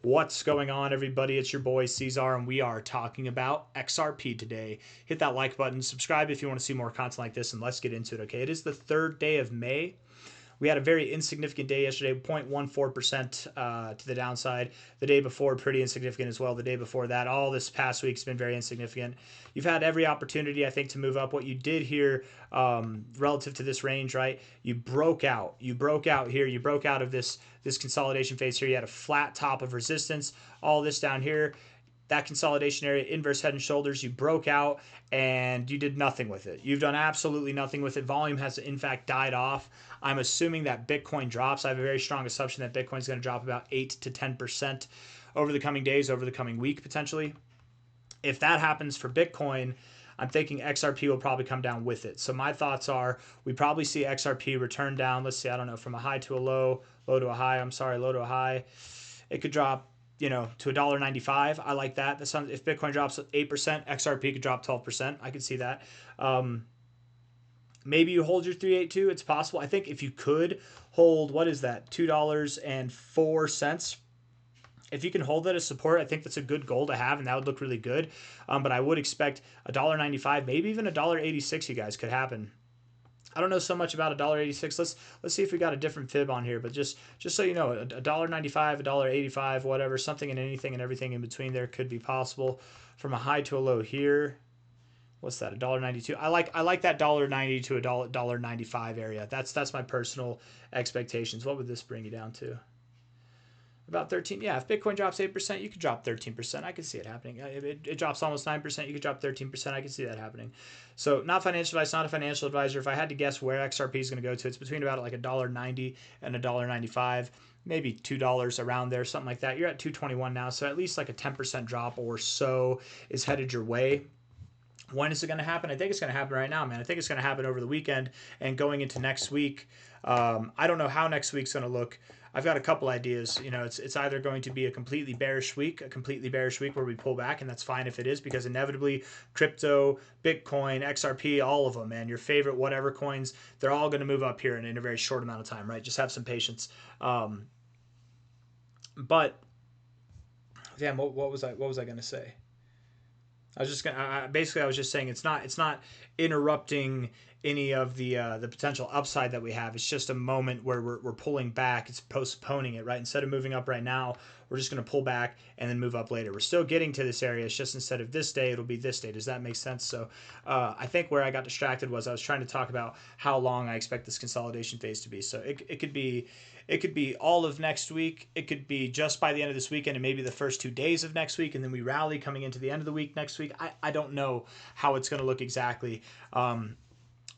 What's going on, everybody? It's your boy C-Zar, and we are talking about XRP today. Hit that like button, subscribe if you want to see more content like this, and let's get into it, okay? It is the third day of May. We had a very insignificant day yesterday, 0.14% to the downside. The day before, pretty insignificant as well. The day before that, all this past week's been very insignificant. You've had every opportunity, I think, to move up. What you did here relative to this range, right? You broke out. You broke out here. You broke out of this consolidation phase here. You had a flat top of resistance. All this down here, that consolidation area, inverse head and shoulders, you broke out and you did nothing with it. You've done absolutely nothing with it. Volume has in fact died off. I'm assuming that Bitcoin drops. I have a very strong assumption that Bitcoin is going to drop about 8 to 10% over the coming days, over the coming week potentially. If that happens for Bitcoin, I'm thinking XRP will probably come down with it. So my thoughts are we probably see XRP return down. Let's see, I don't know, from a high to a low, low to a high. I'm sorry, low to a high. It could drop, to $1.95. I like that. That sounds, if Bitcoin drops 8%, XRP could drop 12%. I could see that. Maybe you hold your 382. It's possible. I think if you could hold, what is that? $2.04. If you can hold that as support, I think that's a good goal to have, and that would look really good. But I would expect $1.95, maybe even $1.86, you guys, could happen. I don't know so much about $1.86. Let's see if we got a different fib on here, but just so you know, $1.95, $1.85, whatever, something and anything and everything in between there could be possible. From a high to a low here, what's that? $1.92. I like that $1.90 to $1.95 area. That's my personal expectations. What would this bring you down to? About 13. Yeah, if Bitcoin drops 8%, you could drop 13%. I could see it happening. If it drops almost 9%, you could drop 13%. I could see that happening. So not financial advice, not a financial advisor. If I had to guess where XRP is going to go to, it's between about like $1.90 and $1.95, maybe $2 around there, something like that. You're at 221 now, so at least like a 10% drop or so is headed your way. When is it going to happen? I think it's going to happen right now, man. I think it's going to happen over the weekend and going into next week. I don't know how next week's going to look. I've got a couple ideas. It's either going to be a completely bearish week where we pull back, and that's fine if it is, because inevitably crypto, Bitcoin, XRP, all of them, man, your favorite whatever coins, they're all going to move up here in a very short amount of time, right? Just have some patience. But damn, what was I going to say? I was just gonna basically I was just saying it's not interrupting any of the potential upside that we have. It's just a moment where we're pulling back. It's postponing it, right? Instead of moving up right now, we're just going to pull back and then move up later. We're still getting to this area. It's just instead of this day, it'll be this day. Does that make sense? So I think where I got distracted was I was trying to talk about how long I expect this consolidation phase to be. So it could be all of next week. It could be just by the end of this weekend and maybe the first 2 days of next week, and then we rally coming into the end of the week next week. I don't know how it's going to look exactly.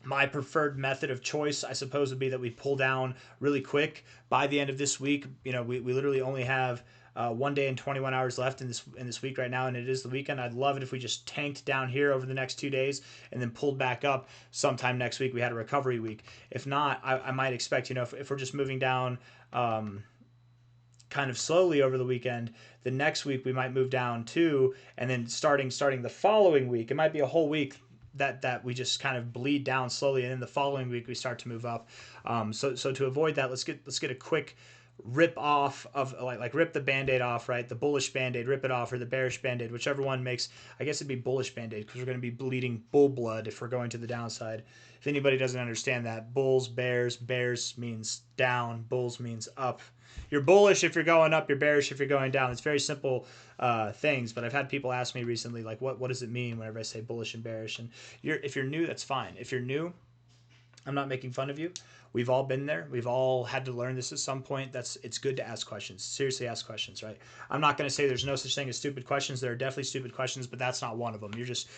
My preferred method of choice, I suppose, would be that we pull down really quick by the end of this week. We literally only have 1 day and 21 hours left in this week right now, and it is the weekend. I'd love it if we just tanked down here over the next 2 days and then pulled back up sometime next week. We had a recovery week. If not, I might expect, if we're just moving down kind of slowly over the weekend, the next week we might move down too, and then starting the following week, it might be a whole week that we just kind of bleed down slowly, and then the following week we start to move up. So to avoid that, let's get a quick rip off of like rip the band-aid off, right? The bullish band-aid, rip it off, or the bearish band-aid, whichever one makes, I guess it'd be bullish band-aid, because we're going to be bleeding bull blood if we're going to the downside. If anybody doesn't understand that, bulls, bears means down, bulls means up. You're bullish if you're going up, you're bearish if you're going down. It's very simple things, but I've had people ask me recently, like, what does it mean whenever I say bullish and bearish? And if you're new, that's fine. If you're new, I'm not making fun of you. We've all been there. We've all had to learn this at some point. It's good to ask questions. Seriously, ask questions, right? I'm not going to say there's no such thing as stupid questions. There are definitely stupid questions, but that's not one of them. You just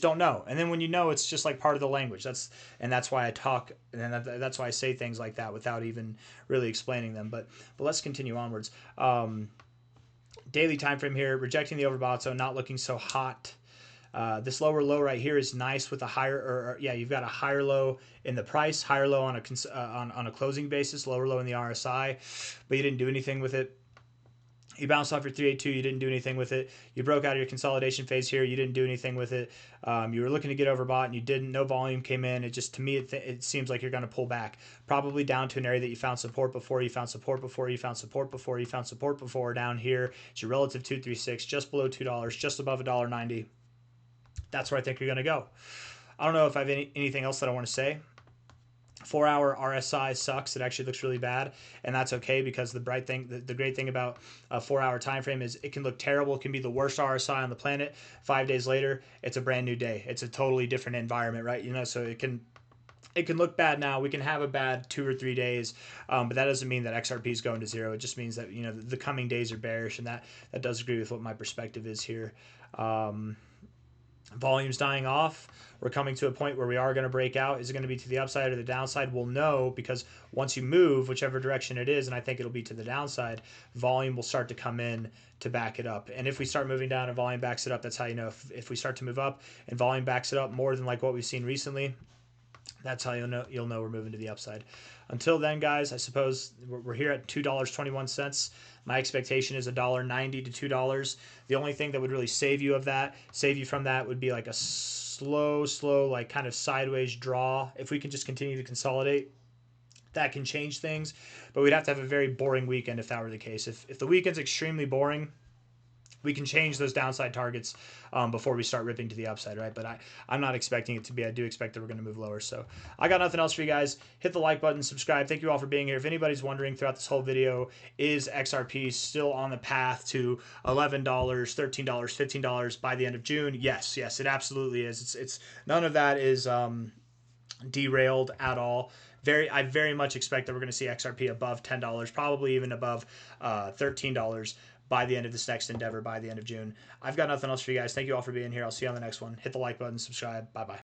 don't know. And then when you know, it's just like part of the language. That's why I talk, and that's why I say things like that without even really explaining them. But let's continue onwards. Daily time frame here, rejecting the overbought, so not looking so hot. This lower low right here is nice with a higher, you've got a higher low in the price, higher low on a closing basis, lower low in the RSI, but you didn't do anything with it. You bounced off your 382, you didn't do anything with it. You broke out of your consolidation phase here, you didn't do anything with it. You were looking to get overbought and you didn't. No volume came in. It just, to me, it seems like you're going to pull back, probably down to an area that you found support before, you found support before, you found support before, you found support before. Down here, it's your relative 236, just below $2, just above $1.90. That's where I think you're going to go. I don't know if I have anything else that I want to say. 4-hour RSI sucks. It actually looks really bad, and that's okay, because the great thing about a 4-hour time frame is it can look terrible. It can be the worst RSI on the planet. 5 days later, it's a brand new day. It's a totally different environment, right? So it can look bad now. We can have a bad 2 or 3 days, but that doesn't mean that XRP is going to zero. It just means that the coming days are bearish, and that does agree with what my perspective is here. Volume's dying off. We're coming to a point where we are going to break out. Is it going to be to the upside or the downside? We'll know, because once you move, whichever direction it is, and I think it'll be to the downside, volume will start to come in to back it up. And if we start moving down and volume backs it up, that's how you know. If we start to move up and volume backs it up more than like what we've seen recently, that's how you'll know we're moving to the upside. Until then, guys, I suppose we're here at $2.21. My expectation is $1.90 to $2. The only thing that would really save you from that would be like a slow, like kind of sideways draw. If we can just continue to consolidate, that can change things. But we'd have to have a very boring weekend if that were the case. If the weekend's extremely boring, we can change those downside targets before we start ripping to the upside, right? But I'm not expecting it to be. I do expect that we're going to move lower. So I got nothing else for you guys. Hit the like button, subscribe. Thank you all for being here. If anybody's wondering throughout this whole video, is XRP still on the path to $11, $13, $15 by the end of June? Yes, it absolutely is. It's none of that is derailed at all. I very much expect that we're going to see XRP above $10, probably even above $13 by the end of this next endeavor, by the end of June. I've got nothing else for you guys. Thank you all for being here. I'll see you on the next one. Hit the like button, subscribe. Bye-bye.